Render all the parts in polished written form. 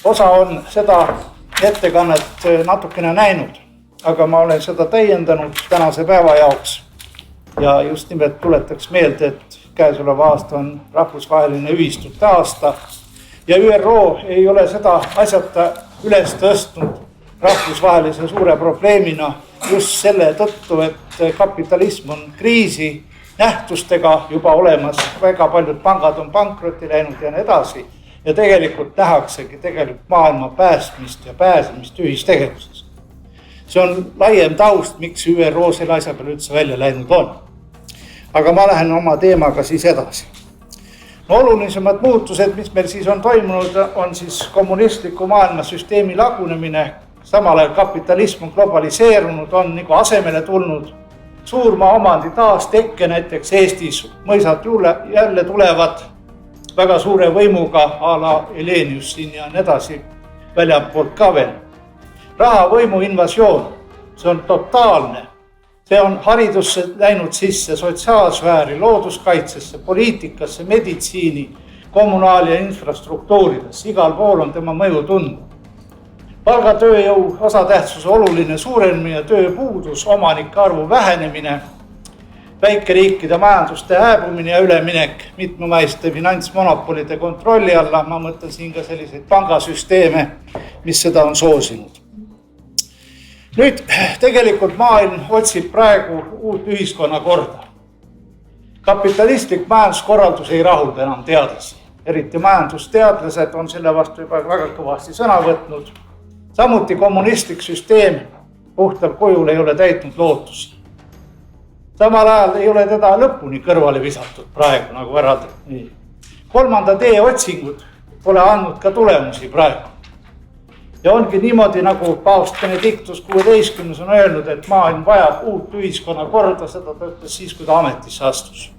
osa on seda ettekannet natukene näinud, aga ma olen seda täiendanud tänase päeva jaoks. Ja just nimelt tuletaks meelde, et käesoleva aasta on rahvusvaheline ühistute aasta ja ÜRO ei ole seda asjata üles tõstnud rahvusvahelise suure probleemina just selle tõttu, et kapitalism on kriisi nähtustega juba olemas, väga paljud pangad on pankrotti läinud ja nii edasi. Ja tegelikult nähaksegi maailma päästmist ja pääsemist ühistegevuses. See on laiem taust, miks ÜRO selle asja peale üldse välja läinud on. Aga ma lähen oma teemaga siis edasi. No, olulisemad muutused, mis meil siis on toimunud, on siis kommunistliku maailmasüsteemi lagunemine. Samal ajal kapitalism on globaliseerunud, on nagu asemele tulnud. Suurmaa omandi taas tekke näiteks Eestis mõisad jälle tulevad väga suure võimuga a la Helenius siin ja nii edasi väljapoolt ka veel. Rahavõimu invasioon, see on totaalne. See on haridusse läinud sisse, sotsiaalsfääri, looduskaitsesse, poliitikasse, meditsiini, kommunaal- ja infrastruktuurides. Igal pool on tema mõju tunda. Palgatööjõu osatähtsuse oluline suurenemine, tööpuudus, omanike arvu vähenemine, väikeriikide majanduste hääbumine ja üleminek mitmemaiste finantsmonopolide kontrolli alla. Ma mõtlen siin ka selliseid pangasüsteeme, mis seda on soosinud. Nüüd tegelikult maailm otsib praegu uut ühiskonnakorda. Kapitalistlik majanduskorraldus ei rahulda enam teadlasi. Eriti majandusteadlased on selle vastu juba väga kõvasti sõna võtnud. Samuti kommunistlik süsteem puhtal kujul ei ole täitnud lootusi. Samal ajal ei ole teda lõpuni kõrvale visatud praegu nagu ära. Kolmanda tee otsingud pole andnud ka tulemusi praegu. Ja ongi niimoodi, nagu paavst Benedictus 16 on öelnud, et maailm vajab uut ühiskonnakorda, seda ta ütles siis, kui ta ametisse astus.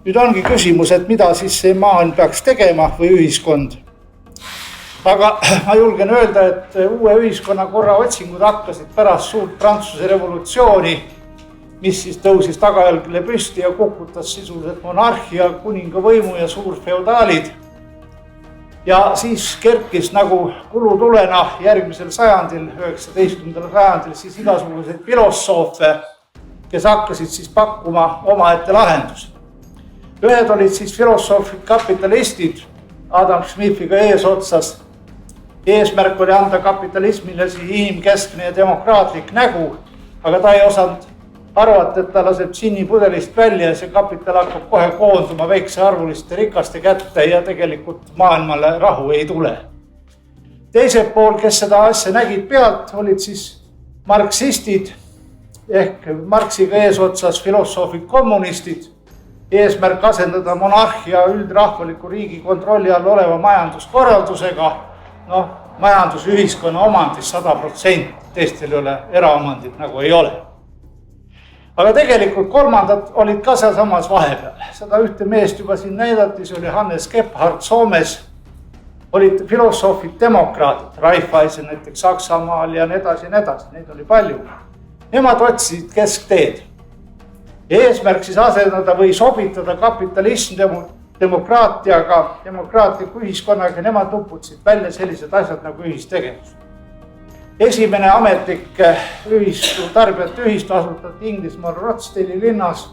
Nüüd ongi küsimus, et mida siis see maailm peaks tegema või ühiskond. Aga ma julgen öelda, et uue ühiskonnakorra otsingud hakkasid pärast suurt Prantsuse revolutsiooni, mis siis tõusis tagajalgile püsti ja kukutas sisuliselt monarhia, kuningavõimu ja suurfeodaalid. Ja siis kerkis nagu kulutulena järgmisel sajandil, 19. sajandil, siis igasuguseid filosoofe, kes hakkasid siis pakkuma omaette lahendusi. Ühed olid siis filosoofid kapitalistid, Adam Smithiga eesotsas. Eesmärk oli anda kapitalismile siis inimkeskne ja demokraatlik nägu, aga ta ei osanud arvata, et ta laseb džinnipudelist välja ja see kapital hakkab kohe koonduma väiksearvuliste rikaste kätte ja tegelikult maailmale rahu ei tule. Teised pool, kes seda asja nägid pealt, olid siis marksistid ehk Marxiga eesotsas filosoofid kommunistid. Eesmärk asendada monarhia üldrahvaliku riigi kontrolli all oleva majanduskorraldusega, majandusühiskonna omandis 100%, teistel ei ole eraomandit nagu ei ole. Aga tegelikult kolmandad olid ka sealsamas vahepeal. Seda ühte meest juba siin näidati, see oli Hannes Gebhard Soomes. Olid filosoofid demokraadid, Raiffeisen näiteks Saksamaal ja nii edasi, neid oli palju. Nemad otsisid keskteed. Eesmärk siis asendada või sobitada kapitalism demokraatiaga, demokraatliku ühiskonnaga, nemad nuputsid välja sellised asjad nagu ühistegevus. Esimene ametlik tarbijate ühistu asutati Inglismaal Rochdale'i linnas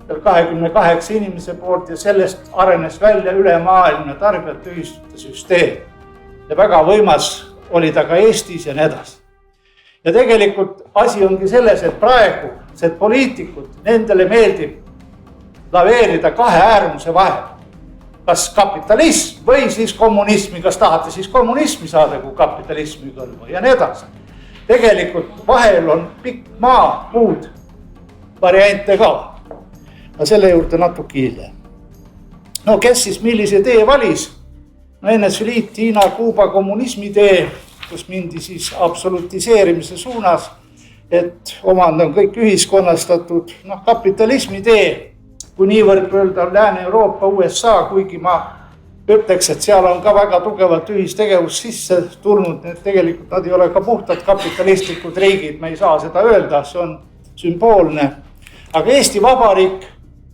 28 inimese poolt ja sellest arenes välja ülemaailmne tarbijate ühistute süsteem. Ja väga võimas oli ta ka Eestis ja nii edasi. Ja tegelikult asi ongi selles, et praegu see poliitikud, nendele meeldib laveerida kahe äärmuse vahel. Kas kapitalism või siis kommunismi, kas tahate siis kommunismi saada, kui kapitalismi kõlba ja nii edasi. Tegelikult vahel on pikk maa muud variante ka. Aga selle juurde natuke hiljem. No kes siis millise tee valis? No NSV Liit, Hiina, Kuuba kommunismi tee, kus mindi siis absolutiseerimise suunas, et omand on kõik ühiskonnastatud, kapitalismi tee. Kui niivõrd öelda Lääne-Euroopa, USA, kuigi ma ütleks, et seal on ka väga tugevat ühistegevus sisse tulnud, et tegelikult nad ei ole ka puhtad kapitalistlikud riigid, me ei saa seda öelda, see on sümboolne. Aga Eesti Vabariik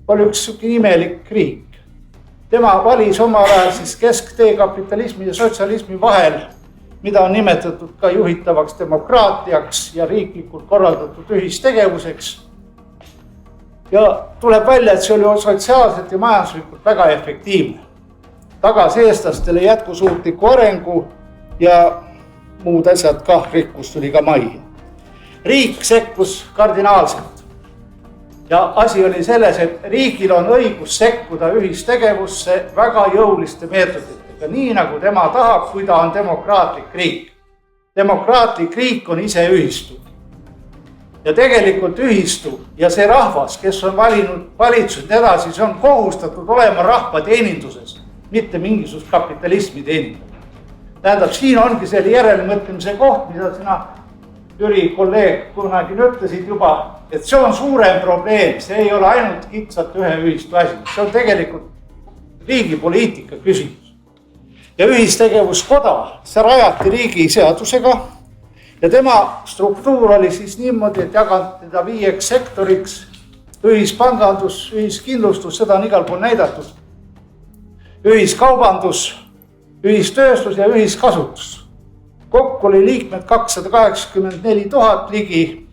oli üks imelik riik. Tema valis omal ajal siis kesktee kapitalismi ja sotsialismi vahel mida on nimetatud ka juhitavaks demokraatiaks ja riiklikult korraldatud ühistegevuseks. Ja tuleb välja, et see oli sotsiaalselt ja majanduslikult väga efektiivne. Tagas eestlastele jätkusuutliku arengu ja muud asjad ka, rikkus tuli ka majja. Riik sekkus kardinaalselt. Ja asi oli selles, et riigil on õigus sekkuda ühistegevusse väga jõuliste meetoditega, nii nagu tema tahab, kui ta on demokraatlik riik. Demokraatlik riik on ise ühistu. Ja tegelikult ühistu ja see rahvas, kes on valinud valitsused edasi, see on kohustatud olema rahva teeninduses, mitte mingisugust kapitalismi teenindada. Tähendab, siin ongi selle järelmõtlemise koht, mida sina, Jüri, kolleeg, kunagi ütlesid juba, et see on suurem probleem, see ei ole ainult kitsalt ühe ühistu asi, see on tegelikult riigi poliitika küsimus. Ja ühistegevuskoda, see rajati riigi seadusega ja tema struktuur oli siis niimoodi, et jagati teda 5 sektoriks, ühispangandus, ühiskindlustus, seda on igal pool näidatud, ühiskaubandus, ühistööstus ja ühiskasutus. Kokku oli liikmed 284 000 ligi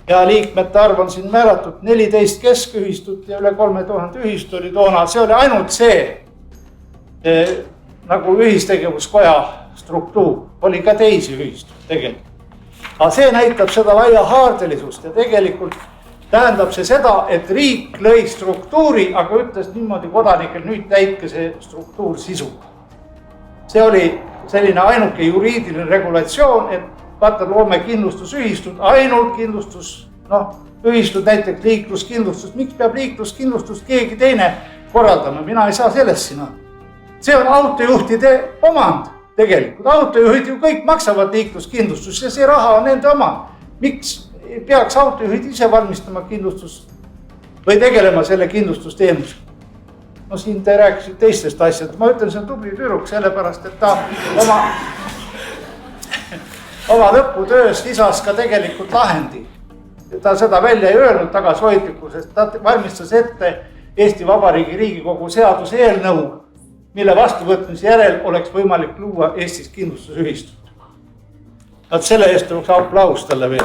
ja liikmete arv on siin määratud 14 keskühistut ja üle 3000 ühistu oli toona. See oli ainult see nagu ühistegevuskoja struktuur, oli ka teisi ühistuid tegelikult. Aga see näitab seda laia haardelisust ja tegelikult tähendab see seda, et riik lõi struktuuri, aga ütles niimoodi kodanikel, nüüd täitke see struktuur sisuga. See oli selline ainuke juriidiline regulatsioon, et vaata, loome kindlustusühistud, ainult kindlustus, ühistud näiteks liikluskindlustust. Miks peab liikluskindlustust keegi teine korraldama? Mina ei saa sellest sina. See on autojuhtide omand tegelikult. Autojuhid ju kõik maksavad liikluskindlustust ja see raha on nende oma. Miks peaks autojuhid ise valmistama kindlustust või tegelema selle kindlustusteenusega? No siin te rääkisid teistest asjad. Ma ütlen, see on tubli tüdruk, sellepärast, et ta oma lõputöös lisas ka tegelikult lahendi. Ta seda välja ei öelnud tagasihoidlikkusest. Ta valmistas ette Eesti Vabariigi Riigikogu seaduse eelnõu, mille vastuvõtmise järel oleks võimalik luua Eestis kindlustusühistut. Selle eest oleks aplaus talle veel.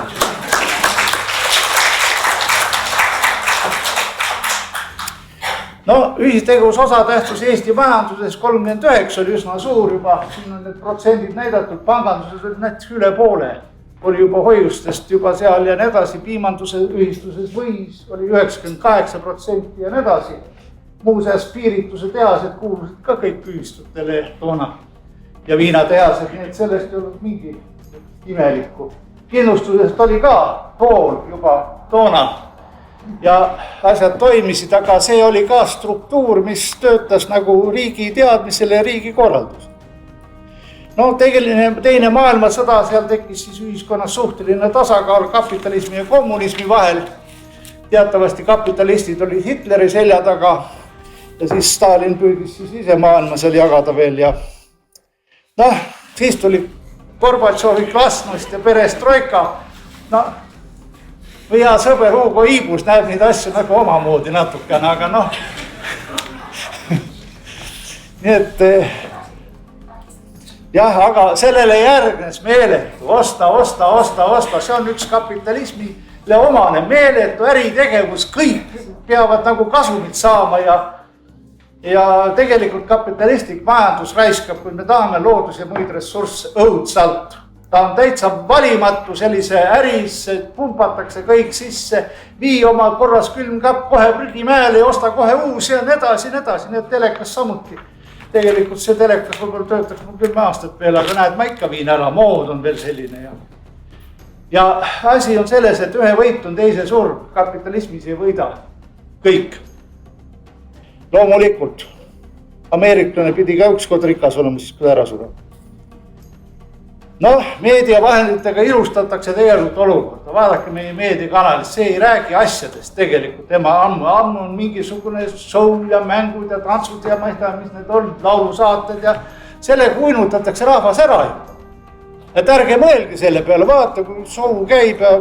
No ühistegevus osatähtsus Eesti majanduses 39 oli üsna suur juba, siin on need protsendid näidatud, panganduses oli näiteks üle poole, oli juba hoiustest juba seal ja edasi, piimanduse ühistuses võis oli 98% ja edasi. Muuseas piirituse tehased kuulusid ka kõik ühistutele toona ja viinatehased, nii et sellest ei olnud mingi imelikku. Kindlustusest oli ka pool juba toona. Ja asjad toimisid, aga see oli ka struktuur, mis töötas nagu riigi teadmisele ja riigi korraldus. No teine maailmasõda, seal tekkis siis ühiskonnas suhteline tasakaal kapitalismi ja kommunismi vahel. Teatavasti kapitalistid olid Hitleri selja taga ja siis Stalin püüdis siis ise maailma seal jagada veel ja siis tuli Gorbatšovi glasnost ja perestroika. Või hea sõber Hugo Iibus näeb neid asju nagu omamoodi natukene, aga nii et jah, aga sellele järgnes meeletu osta, see on üks kapitalismile omane meeletu äritegevus, kõik peavad nagu kasumit saama ja tegelikult kapitalistlik majandus raiskab, kui me tahame loodus ja muid ressursse õudsalt. Ta on täitsa valimatu sellise äris, pumpatakse kõik sisse, vii oma korras külmkapp kohe prügimäele ja osta kohe uus ja nii edasi, need telekas samuti. Tegelikult see telekas võib-olla töötaks mul 10 aastat veel, aga näed, ma ikka viin ära, mood on veel selline. Ja asi on selles, et ühe võit on teise surm, kapitalismis ei võida kõik. Loomulikult, ameeriklane pidi ka ükskord rikas olema, siis kui ära sureb. Meediavahenditega ilustatakse tegelikult olukorda. Vaadake meie meediakanalis, see ei räägi asjadest tegelikult. Tema ammu on mingisugune show ja mängud ja tantsud ja ma ei tea, mis need on, laulusaated ja selle uinutatakse rahvas ära juba. Et ärge mõelge selle peale, vaata kui show käib ja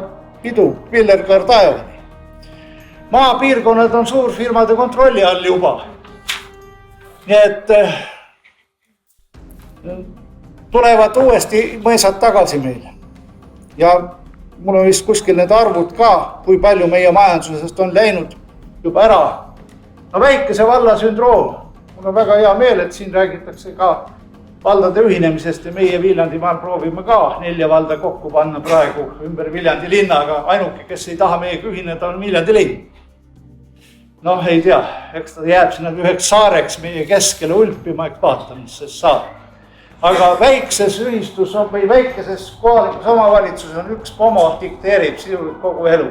pidu, pillerkaar taevani. Maapiirkonnad on suurfirmade kontrolli all juba. Nii et tulevad uuesti mõisad tagasi meile. Ja mul on vist kuskil need arvud ka, kui palju meie majandusest on läinud juba ära. No väikese valla sündroom. Mul on väga hea meel, et siin räägitakse ka valdade ühinemisest ja meie Viljandimaal proovime ka 4 valda kokku panna praegu ümber Viljandi linnaga. Ainuke, kes ei taha meiega ühineda, on Viljandi linn. Noh, ei tea, eks ta jääb sinna üheks saareks meie keskele ulpima, eks vaata, mis sest saab. Aga väikses ühistus või väikeses kohalikus omavalitsuses on üks pomo dikteerib sisuliselt kogu elu.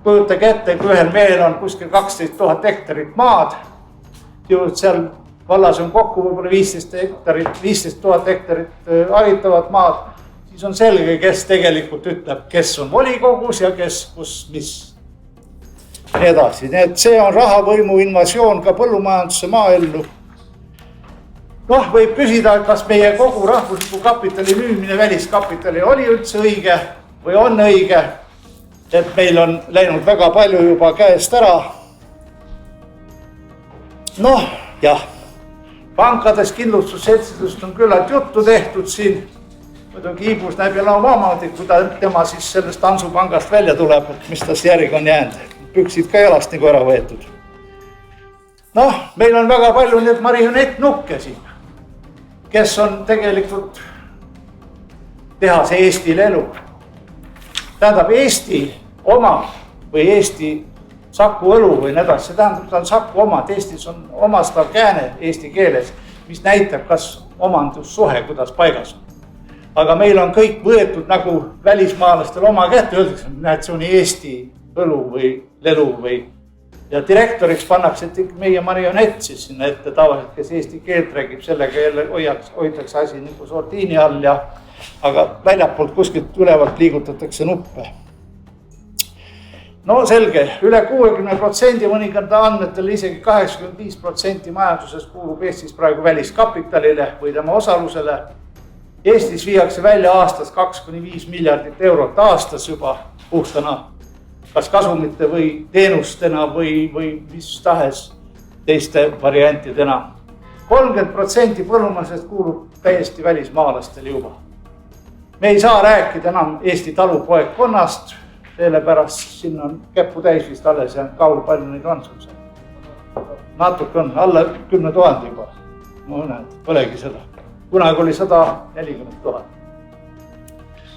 Kujutage ette, kui ühel mehel on kuskil 12 000 hektarit maad, seal vallas on kokku võib-olla 15 000 hektarit haritavat maad, siis on selge, kes tegelikult ütleb, kes on volikogus ja kes, kus, mis. Nii edasi, nii et see on rahavõimu invasioon ka põllumajanduse maaellu. Noh, võib küsida, kas meie kogu rahvusliku kapitali müümine väliskapitali oli üldse õige või on õige, et meil on läinud väga palju juba käest ära. Noh, jah, pankades kindlustusseltsidest on küllalt juttu tehtud siin. Muidugi Iibus näeb jälle omamoodi, kui tema siis sellest Ansupangast välja tuleb, et mis tas järgi on jäänud. Püksid ka jalast nagu ära võetud. Noh, meil on väga palju need marionettnukke siin, kes on tegelikult tehas Eestil elu. Tähendab Eesti oma või Eesti Saku õlu või nii edasi, see tähendab, ta on Saku omad, Eestis on omastav kääne eesti keeles, mis näitab, kas omandussuhe, kuidas paigas on. Aga meil on kõik võetud nagu välismaalastel oma kätte, öeldakse, näed, see on Eesti õlu või lelu või. Ja direktoriks pannakse meie marionett siis sinna ette tavaliselt, kes eesti keelt räägib, sellega jälle hoitakse asi nagu sordiini all ja aga väljapoolt kuskilt ülevalt liigutatakse nuppe. No selge, üle 60% mõnikord andmetel isegi 85% majandusest kuulub Eestis praegu väliskapitalile või tema osalusele. Eestis viiakse välja aastas 2-5 miljardit eurot aastas juba puhtana, kas kasumite või teenustena või mis tahes teiste variantidena. 30% põllumajandusest kuulub täiesti välismaalastele juba. Me ei saa rääkida enam Eesti talupoegkonnast, sellepärast siin on käppu täis vist alles ja kaul palju neid on sul seal. Natuke on, alla 10 000 juba. No näed, polegi seda. Kunagi oli 140 000.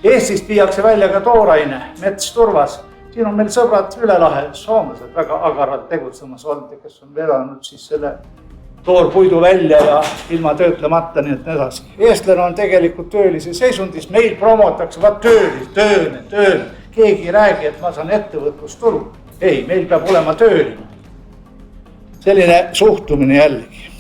Eestist viiakse välja ka tooraine, mets turvas. Siin on meil sõbrad üle lahe, soomlased väga agaralt tegutsemas olnud, kes on vedanud siis selle toorpuidu välja ja ilma töötlemata, nii et edasi. Eestlane on tegelikult töölise seisundis, meil promotakse, vaat tööne. Keegi ei räägi, et ma saan ettevõtlustulu. Ei, meil peab olema tööline. Selline suhtumine jällegi.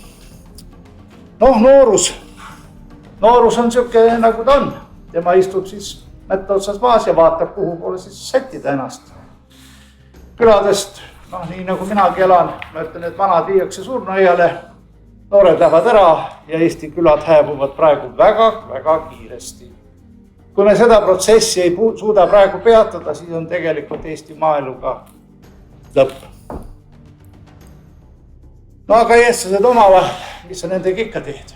Noh, noorus on siuke nagu ta on. Tema istub siis mätta otsas maas ja vaatab, kuhu poole siis sättida ennast. Küladest, noh nii nagu minagi elan, ma ütlen, et vanad viiakse surnuaiale, noored lähevad ära ja Eesti külad hääbuvad praegu väga kiiresti. Kui me seda protsessi ei suuda praegu peatada, siis on tegelikult Eesti maaeluga lõpp. No aga eestlased omavahel, mis sa nendega ikka teed?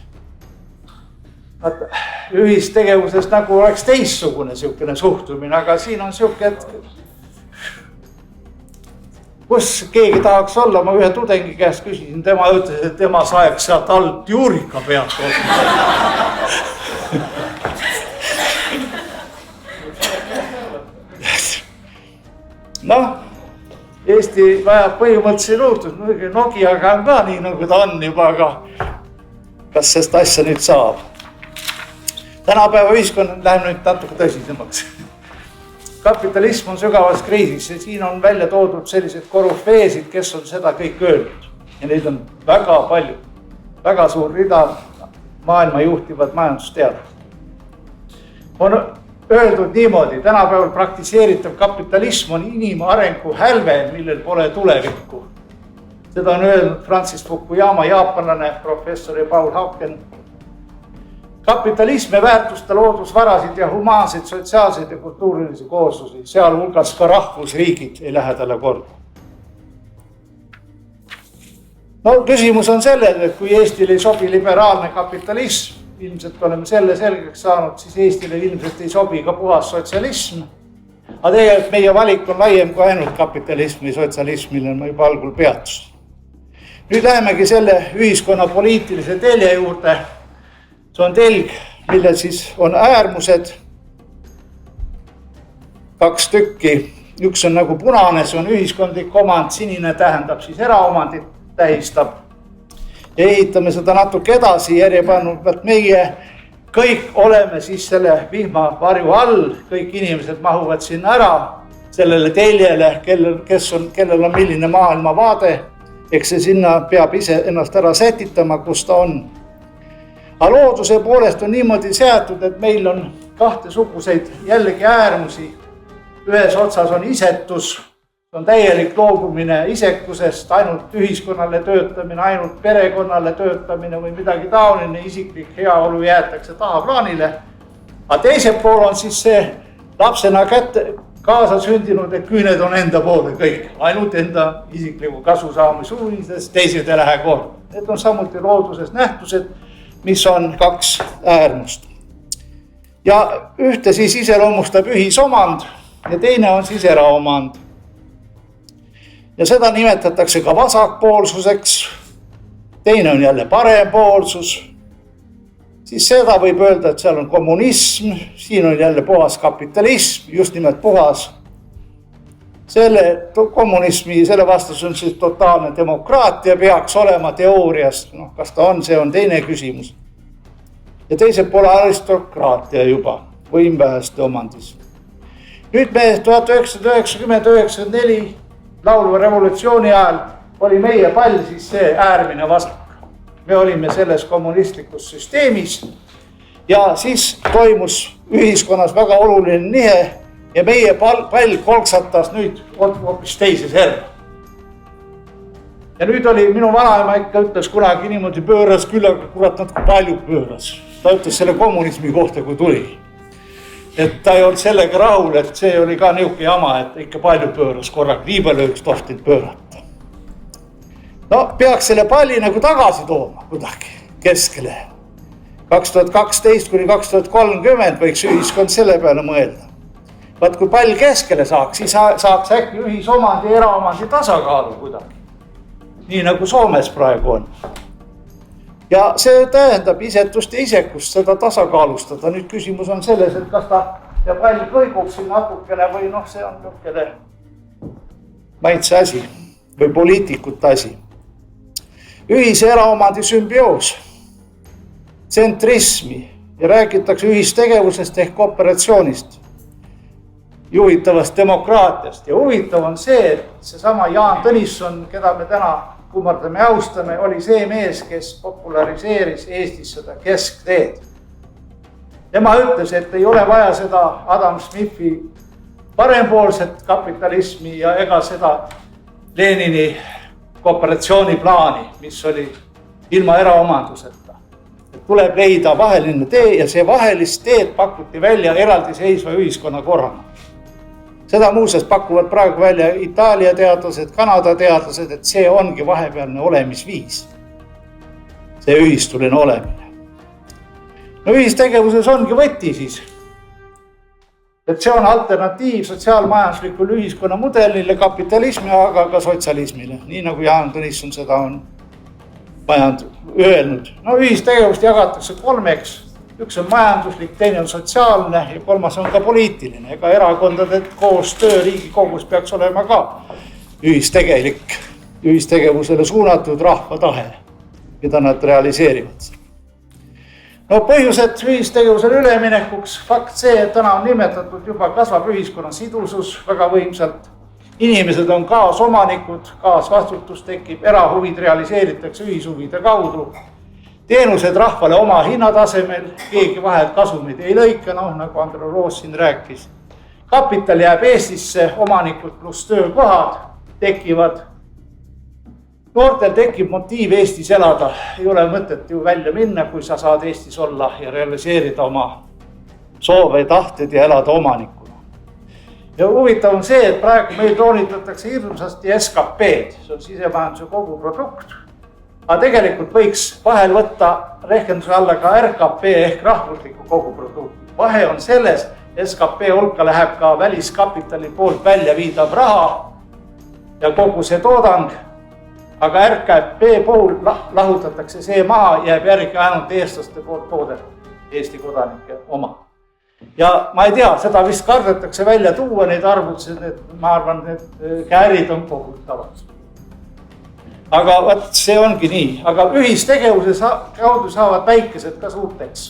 Ühistegevusest nagu oleks teissugune siukene suhtumine, aga siin on siuke, et kus keegi tahaks olla, ma ühe tudengi käest küsisin, tema ütles, et tema saeks sealt alt juurika pealt osa. Noh, Eesti vajab põhimõtteliselt luutust, Nokiaga on ka nii nagu ta on juba, aga kas sest asja nüüd saab? Tänapäeva ühiskond läheb nüüd natuke tõsisemaks. Kapitalism on sügavas kriisis ja siin on välja toodud sellised korüfeesid, kes on seda kõik öelnud. Ja neid on väga palju, väga suur rida maailma juhtivad majandusteadlased. On öeldud niimoodi, tänapäeval praktiseeritav kapitalism on inimarengu hälve, millel pole tulevikku. Seda on öelnud Francis Fukuyama, jaapanlane, professor Paul Hawken. Kapitalism väärtusta loodusvarasid ja humaanseid, sotsiaalseid ja kultuurilisi kooslusi, sealhulgas ka rahvusriigid ei lähe talle korda. No küsimus on selles, et kui Eestile ei sobi liberaalne kapitalism, ilmselt oleme selle selgeks saanud, siis Eestile ilmselt ei sobi ka puhas sotsialism. Aga tegelikult meie valik on laiem kui ainult kapitalism või sotsialism, millel ma juba algul peatusin. Nüüd lähemegi selle ühiskonna poliitilise telje juurde. See on telg, millel siis on äärmused, 2 tükki. Üks on nagu punane, see on ühiskondlik omand, sinine tähendab siis eraomandit, tähistab. Ja ehitame seda natuke edasi järjepannult, meie kõik oleme siis selle vihmavarju all, kõik inimesed mahuvad sinna ära, sellele teljele, kellel on milline maailmavaade, eks see sinna peab ise ennast ära sätitama, kus ta on. Aga looduse poolest on niimoodi seatud, et meil on 2 suguseid jällegi äärmusi. Ühes otsas on isetus, on täielik loobumine isekusest, ainult ühiskonnale töötamine, ainult perekonnale töötamine või midagi taoline, isiklik heaolu jäetakse tahaplaanile. Aga teiselt pool on siis see lapsena kaasa sündinud, et küüned on enda poole kõik, ainult enda isikliku kasu saamise huvides, teised ei lähe korda. Need on samuti looduses nähtused, mis on 2 äärmust. Ja ühte siis iseloomustab ühisomand ja teine on siis eraomand. Ja seda nimetatakse ka vasakpoolsuseks, teine on jälle parempoolsus. Siis seda võib öelda, et seal on kommunism, siin on jälle puhas kapitalism, just nimelt puhas. Selle kommunismi, selle vastus on siis totaalne demokraatia, peaks olema teoorias, kas ta on, see on teine küsimus. Ja teiselt poole aristokraatia juba, võim väheste omandis. Nüüd me 1990-1994 laulva revolutsiooni ajal oli meie pall siis see äärmine vasak. Me olime selles kommunistlikus süsteemis ja siis toimus ühiskonnas väga oluline nihe ja meie pall kolksatas nüüd hoopis teise serva. Ja nüüd oli minu vanaema ikka ütles kunagi niimoodi pööras küll, aga kurat natuke palju pööras. Ta ütles selle kommunismi kohta, kui tuli. Et ta ei olnud sellega rahul, et see oli ka niuke jama, et ikka palju pööras korraga, nii palju üks tohtinud pöörata. No peaks selle palli nagu tagasi tooma kuidagi keskele. 2012 kuni 2030 võiks ühiskond selle peale mõelda. Vaat kui pall keskele saaks, siis saaks äkki ühisomandi ja eraomandi tasakaalu kuidagi. Nii nagu Soomes praegu on. Ja see tähendab isetust ja isekust seda tasakaalustada. Nüüd küsimus on selles, et kas ta pall kõigub siin natukene või see on niukene maitse asi või poliitikute asi. Ühise eraomandi sümbioos, tsentrismi ja räägitakse ühistegevusest ehk kooperatsioonist, juhitavast demokraatiast. Ja huvitav on see, et seesama Jaan Tõnisson, keda me täna kummardame ja austame, oli see mees, kes populariseeris Eestis seda keskteed. Tema ütles, et ei ole vaja seda Adam Smithi parempoolset kapitalismi ja ega seda Lenini kooperatsiooniplaani, mis oli ilma eraomanduseta. Et tuleb leida vaheline tee ja see vahelist teed pakuti välja eraldiseisva ühiskonna korrana. Seda muuseas pakuvad praegu välja Itaalia teadlased, Kanada teadlased, et see ongi vahepealne olemisviis. See ühistuline olemine. No ühistegevuses ongi võti siis. Et see on alternatiiv sotsiaalmajanduslikule ühiskonna mudelile, kapitalismi, aga ka sotsialismile. Nii nagu Jaan Tõnisson seda on öelnud. No ühistegevust jagatakse 3. Üks on majanduslik, teine on sotsiaalne ja 3. on ka poliitiline. Ega erakondade koostöö Riigikogus peaks olema ka ühistegelik, ühistegevusele suunatud rahva tahe, mida nad realiseerivad. No põhjused ühistegevusele üleminekuks, fakt see, et täna on nimetatud juba kasvab ühiskonna sidusus väga võimsalt. Inimesed on kaasomanikud, kaasvastutus tekib, erahuvid realiseeritakse ühishuvide kaudu. Teenused rahvale oma hinnatasemel, keegi vahelt kasumid ei lõika, nagu Andro Roos siin rääkis. Kapital jääb Eestisse, omanikud pluss töökohad tekivad. Noortel tekib motiiv Eestis elada, ei ole mõtet ju välja minna, kui sa saad Eestis olla ja realiseerida oma soove ja tahted ja elada omanikuna. Ja huvitav on see, et praegu meil toonitatakse hirmsasti SKP-d, see on sisemajanduse koguprodukt. aga tegelikult võiks vahel võtta rehkenduse alla ka RKP ehk rahvusliku koguprodukti. Vahe on selles, SKP hulka läheb ka väliskapitali poolt välja viidav raha ja kogu see toodang, aga RKP puhul lahutatakse see maha, jääb järgi ainult eestlaste poolt toodetud, Eesti kodanike oma. Ja ma ei tea, seda vist kardetakse välja tuua, neid arvutusi, ma arvan, et käärid on kohutavad. Aga võt, see ongi nii, aga ühistegevuse kaudu saavad väikesed ka suurteks.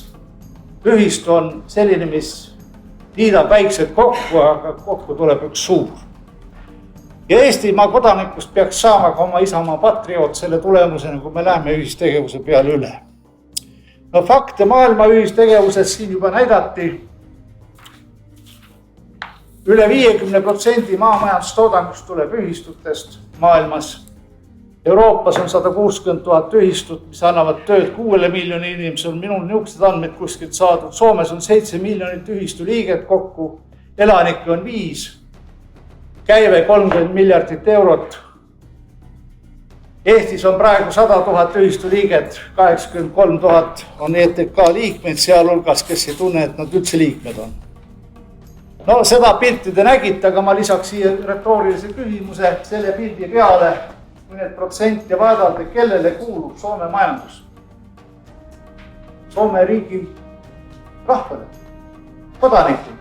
Ühistu on selline, mis liidab väiksed kokku, aga kokku tuleb üks suur. Ja Eestimaa kodanikust peaks saama ka oma isamaa patrioot selle tulemusena, kui me läheme ühistegevuse peale üle. No fakte maailma ühistegevuses siin juba näidati. Üle 50% maamajandustoodangust tuleb ühistutest maailmas. Euroopas on 160 000 ühistut, mis annavad tööd 6 miljoni inimesel. Minul niisugused andmed kuskilt saadud. Soomes on 7 miljonit ühistu liiget kokku, elanikke on 5, käive 30 miljardit eurot. Eestis on praegu 100 000 ühistu liiget, 83 000 on ETK liikmeid, sealhulgas, kes ei tunne, et nad üldse liikmed on. No seda pilti te nägite, aga ma lisaks siia retoorilise küsimuse selle pildi peale, kui need protsenti vaadata, kellele kuulub Soome majandus. Soome riigi rahvale, kodanikule.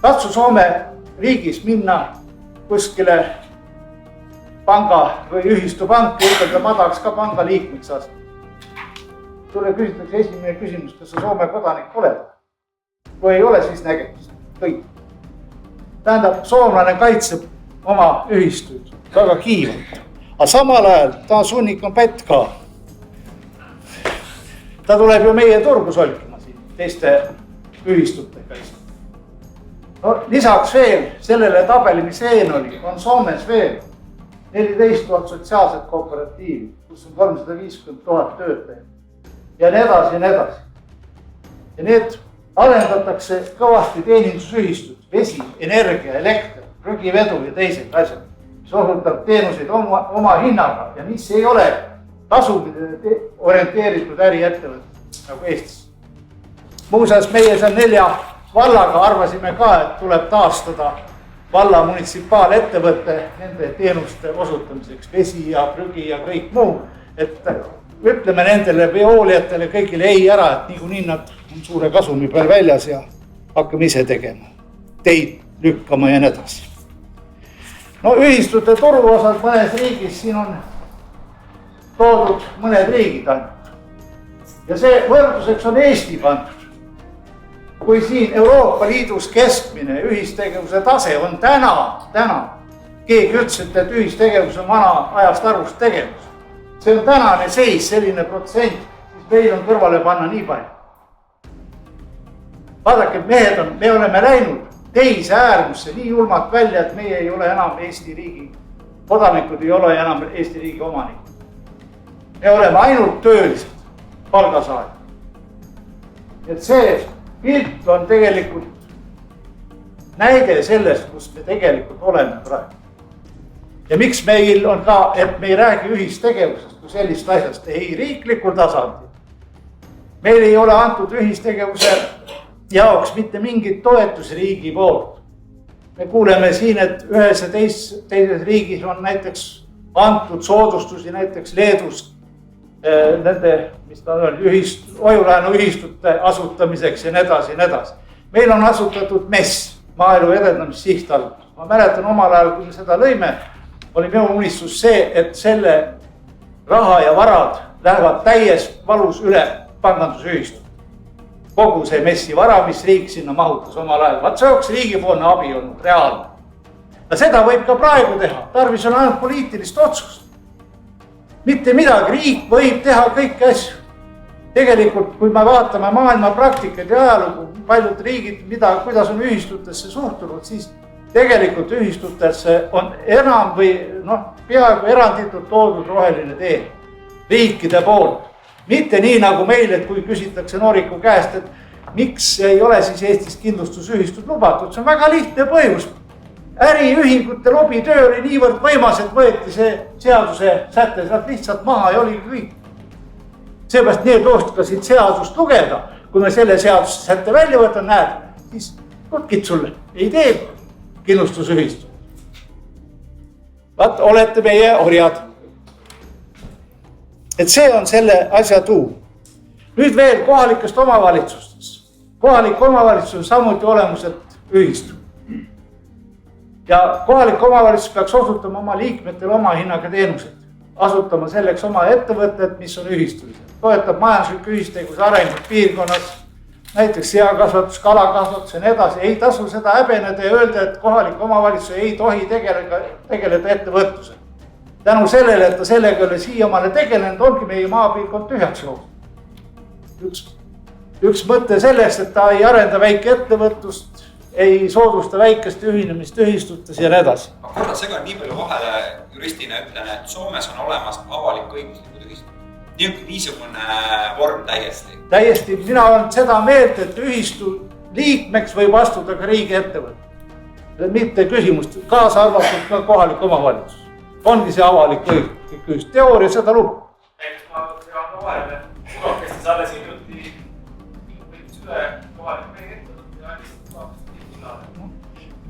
Katsu Soome riigis minna kuskile panga või ühistu pank ja ütelda, ma tahaks ka panga liikmeks astuda. Tule küsitakse esimene küsimus, kas sa Soome kodanik oled? Kui ei ole, siis nägemist. Kõik. Tähendab, soomlane kaitseb oma ühistuid väga kiivalt. Aga samal ajal ta on sunnik on pätt ka. Ta tuleb ju meie turgu solkima siin teiste ühistutega. No, lisaks veel sellele tabeli, mis siin oli, on Soomes veel 14 000 sotsiaalset kooperatiivi, kus on 350 000 töötajat ja nii edasi ja nii edasi. Ja need arendatakse kõvasti teenindusühistud, vesi, energia, elekter, prügivedu ja teised asjad, mis osutab teenuseid oma hinnaga ja mis ei ole tasumide orienteeritud äriettevõtted nagu Eestis. Muuseas, meie seal 4 vallaga arvasime ka, et tuleb taastada valla munitsipaalettevõtte nende teenuste osutamiseks, vesi ja prügi ja kõik muu, et ütleme nendele veoolijatele kõigile ei ära, et niikuinii nad on suure kasumi peal väljas ja hakkame ise tegema, teid lükkama ja nii edasi. No ühistute turuosad mõnes riigis, siin on toodud mõned riigid ainult. Ja see võrdluseks on Eesti pandud. Kui siin Euroopa Liidus keskmine ühistegevuse tase on täna, keegi ütles, et ühistegevus on vana ajast arvust tegevus. See on tänane seis, selline protsent, siis meil on kõrvale panna nii palju. Vaadake, me oleme läinud teise äärmusse nii julmalt välja, et meie ei ole enam Eesti riigi kodanikud, ei ole enam Eesti riigi omanikud. Me oleme ainult töölised, palgasaajad. Et see pilt on tegelikult näide sellest, kus me tegelikult oleme praegu. Ja miks meil on ka, et me ei räägi ühistegevusest kui sellist asjast, ei riiklikul tasandil. Meil ei ole antud ühistegevuse jaoks mitte mingit toetusi riigi poolt. Me kuuleme siin, et ühes ja teises riigis on näiteks antud soodustusi näiteks Leedust nende, mis ta on, hoiulaenu ühistute asutamiseks ja nii edasi ja nii edasi. Meil on asutatud MES, Maaelu Edendamise Sihtasutus. Ma mäletan omal ajal, kui me seda lõime, oli minu unistus see, et selle raha ja varad lähevad täies valus üle pangandusühistu. Kogu see MES-i vara, mis riik sinna mahutas omal ajal. Vaat see oleks riigipoolne abi olnud reaalne. Ja seda võib ka praegu teha. Tarvis on ainult poliitilist otsust. Mitte midagi, riik võib teha kõiki asju. Tegelikult, kui me vaatame maailma praktikat ja ajalugu, paljud riigid, kuidas on ühistutesse suhtunud, siis tegelikult ühistutesse on enam või peaaegu eranditult toodud roheline tee riikide poolt. Mitte nii nagu meil, et kui küsitakse Nooriku käest, et miks ei ole siis Eestis kindlustusühistud lubatud, see on väga lihtne põhjus. Äriühingute lobitöö oli niivõrd võimas, et võeti see seaduse säte sealt lihtsalt maha ja oli kõik. Seepärast need oskasid seadust lugeda, kui me selle seaduse sätte välja võtan, näed, siis võtkid sulle, ei tee kindlustusühistu. Vaat, olete meie orjad. Et see on selle asja tuum. Nüüd veel kohalikest omavalitsustest. Kohalik omavalitsus on samuti olemuselt ühistu. Ja kohalik omavalitsus peaks osutama oma liikmetele oma hinnaga teenused. Asutama selleks oma ettevõtted, mis on ühistulised. Toetab majanduslik ühistegevuse arengut piirkonnas, näiteks seakasvatus, kalakasvatus ja nii edasi. Ei tasu seda häbeneda ja öelda, et kohalik omavalitsus ei tohi tegeleda ettevõtlusega. Tänu sellele, et ta sellega ole siiamaale tegelenud, ongi meie maapiirkond tühjaks jooksnud. Üks mõte sellest, et ta ei arenda väike ettevõtlust, ei soodusta väikeste ühinemist ühistutes ja nii edasi. Korra segan nii palju vahele juristina ütlen, et Soomes on olemas avalik-õiguslikud ühistud. Niisugune vorm täiesti. Täiesti, mina olen seda meelt, et ühistu liikmeks võib astuda ka riigi ettevõte. Mitte küsimust, kaasa arvatud ka kohalik omavalitsus. Ongi see avalik-õiguslik ühist. Teooria seda lubab. Näiteks ma segan ka vahele. Mugakestis alles hiljuti võitis üle kohalik meie ettevõtte ja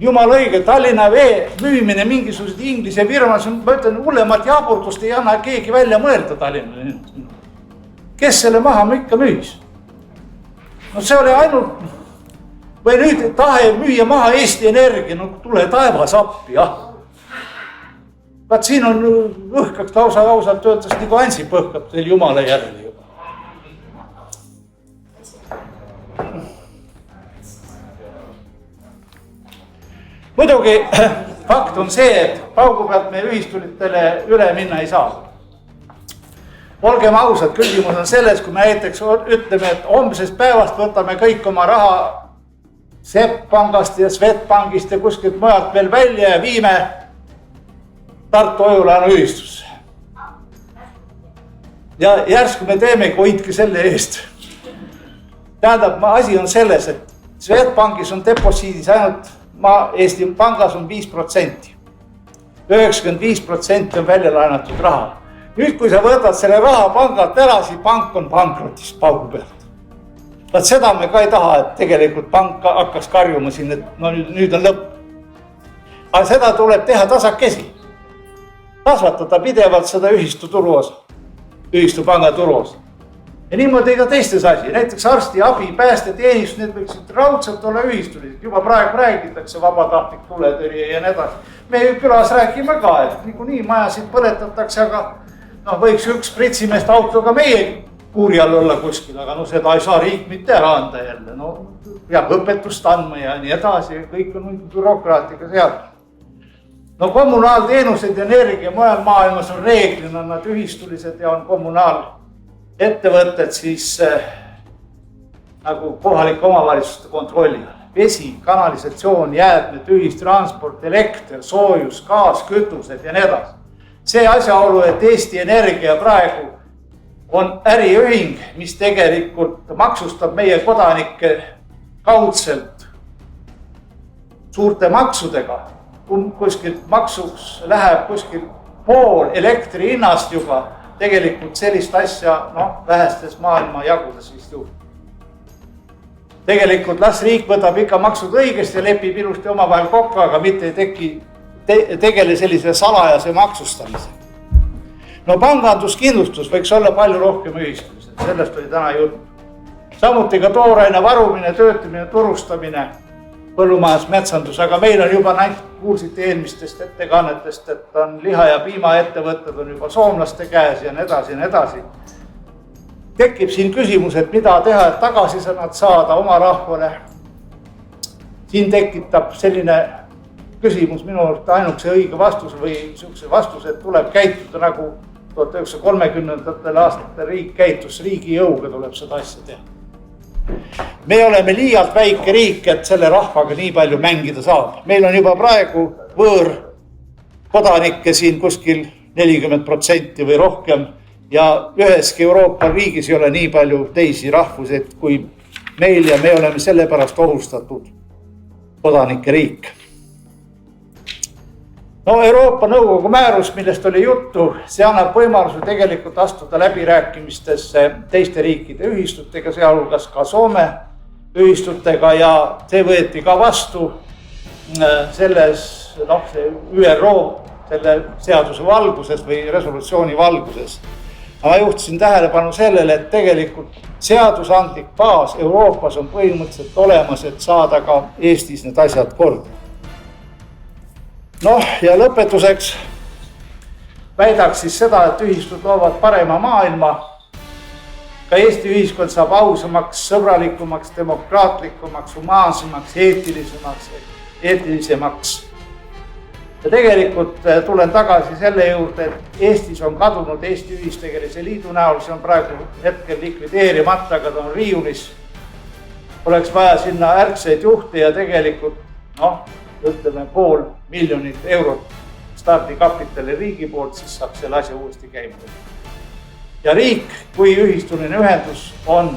Jumal õige, Tallinna vee müümine mingisugused inglise firmas, ma ütlen, hullemat jaburdust ei anna keegi välja mõelda Tallinna. Kes selle maha ikka müüs? No see oli ainult, või nüüd tahe müüa maha Eesti Energia, no tule taevas appi, jah. Vaat siin on õhkaks ausalt öeldes nagu Ansip õhkab teil Jumala järele juba. Muidugi fakt on see, et paugu pealt me ühistulitele üle minna ei saa. Olgem ausad, küsimus on selles, kui me näiteks ütleme, et homsest päevast võtame kõik oma raha SEB-pangast ja Swedbankist ja kuskilt mujalt veel välja ja viime Tartu Ojulaenu ühistusse. Ja järsku me teemegi, hoidke selle eest. Tähendab, asi on selles, et Swedbankis on deposiidis ainult Eesti pangas on 5%. 95% on välja laenatud raha. Nüüd, kui sa võtad selle raha pangalt ära, siis pank on pankrotis paugu pealt. Vaat seda me ka ei taha, et tegelikult pank hakkas karjuma siin, et no nüüd on lõpp. Aga seda tuleb teha tasakesi. Kasvatada pidevalt seda ühistu turuosa, ühistu panga turuosa. Ja niimoodi ka teistes asi, näiteks arsti abi, päästeteenistus, need võiksid raudselt olla ühistulised. Juba praegu räägitakse vabatahtlik tuletõrje ja nii edasi. Me külas räägime ka, et nii majasid põletatakse, aga no, võiks üks pritsimeest autoga meie kuuri all olla kuskil, aga no seda ei saa riik mitte ära anda jälle. No, peab õpetust andma ja nii edasi, kõik on muidu bürokraatika seal. No kommunaalteenused ja energia mujal maailmas on reeglina nad ühistulised ja on kommunaalettevõtted siis nagu kohalike omavalitsuste kontrolli. Vesi, kanalisatsioon, jäätmed, ühistransport, elekter, soojus, gaas, kütused ja nii edasi. See asjaolu, et Eesti Energia praegu on äriühing, mis tegelikult maksustab meie kodanikke kaudselt suurte maksudega. Kuskil maksuks läheb kuskil pool elektri hinnast juba, tegelikult sellist asja vähestes maailma jagudes vist juurde. Tegelikult las riik võtab ikka maksud õigesti ja lepib ilusti omavahel kokku, aga mitte ei tegele sellise salajase maksustamise. No panganduskindlustus võiks olla palju rohkem ühistulised, sellest oli täna jutt. Samuti ka tooraine varumine, töötamine, turustamine, põllumajandus, metsandus, aga meil on juba kuulsite eelmistest ettekannetest, et on liha- ja piimaettevõtted on juba soomlaste käes ja nii edasi ja nii edasi. Tekib siin küsimus, et mida teha, et tagasisanad saada oma rahvale. Siin tekitab selline küsimus minu arust ainukese õige vastus või niisuguse vastuse, et tuleb käituda nagu 1930. aastatel riik käitus, riigi jõuga tuleb seda asja teha. Me oleme liialt väike riik, et selle rahvaga nii palju mängida saab. Meil on juba praegu võõr kodanikke siin kuskil 40% või rohkem ja üheski Euroopa riigis ei ole nii palju teisi rahvuseid kui meil ja me oleme sellepärast ohustatud kodanike riik. No Euroopa Nõukogu määrus, millest oli juttu, see annab võimaluse tegelikult astuda läbirääkimistesse teiste riikide ühistutega, sealhulgas ka Soome ühistutega ja see võeti ka vastu selles ÜRO selle seaduse valguses või resolutsiooni valguses. Ma juhtisin tähelepanu sellele, et tegelikult seadusandlik baas Euroopas on põhimõtteliselt olemas, et saada ka Eestis need asjad korda. Ja lõpetuseks väidaks siis seda, et ühistud loovad parema maailma. Ka Eesti ühiskond saab ausamaks, sõbralikumaks, demokraatlikumaks, humaansemaks, eetilisemaks. Ja tegelikult tulen tagasi selle juurde, et Eestis on kadunud Eesti Ühistegelise Liidu näol, see on praegu hetkel likvideerimata, aga ta on riiulis. Oleks vaja sinna ärkseid juhte ja tegelikult, ütleme 500 000 eurot stardikapitali riigi poolt, siis saab selle asja uuesti käima. Ja riik, kui ühistuline ühendus on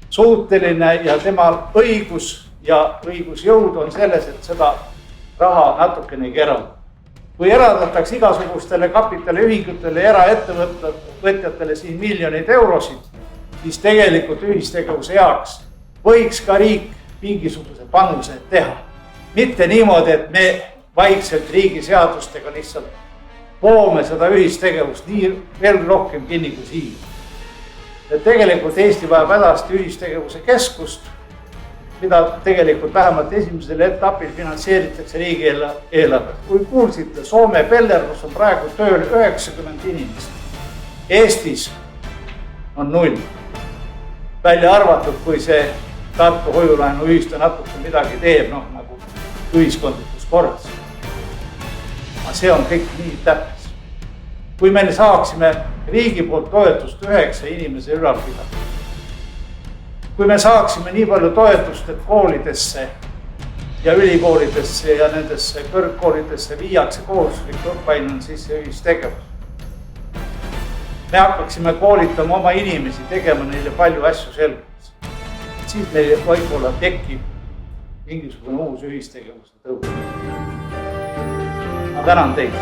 suuteline ja temal õigus ja õigusjõud on selles, et seda raha natukenegi eraldada. Kui eraldatakse igasugustele kapitaliühingutele ja eraettevõtjatele siin miljoneid eurosid, siis tegelikult ühistegevuse heaks võiks ka riik mingisuguse panuse teha. Mitte niimoodi, et me vaikselt riigi seadustega lihtsalt poome seda ühistegevust nii veel rohkem kinni kui siin. Et tegelikult Eesti vajab hädasti ühistegevuse keskust, mida tegelikult vähemalt esimesel etapil finantseeritakse riigieelarvest. Kui kuulsite, Soome Pellerus on praegu tööl 90 inimest. Eestis on 0. Välja arvatud, kui see Tartu hoiulaenu ühistu natuke midagi teeb, nagu ühiskondlikus korras. Aga see on kõik nii täpnes. Kui me saaksime riigi poolt toetust 9 inimese ülalpidada, kui me saaksime nii palju toetust, et koolidesse ja ülikoolidesse ja nendesse kõrgkoolidesse viiakse kohustuslik õppeaine sisse ühistegevus. Me hakkaksime koolitama oma inimesi, tegema neile palju asju selgeks. Siis meil võib-olla tekib mingisugune uus ühistegevuse tõus. Ma tänan teid.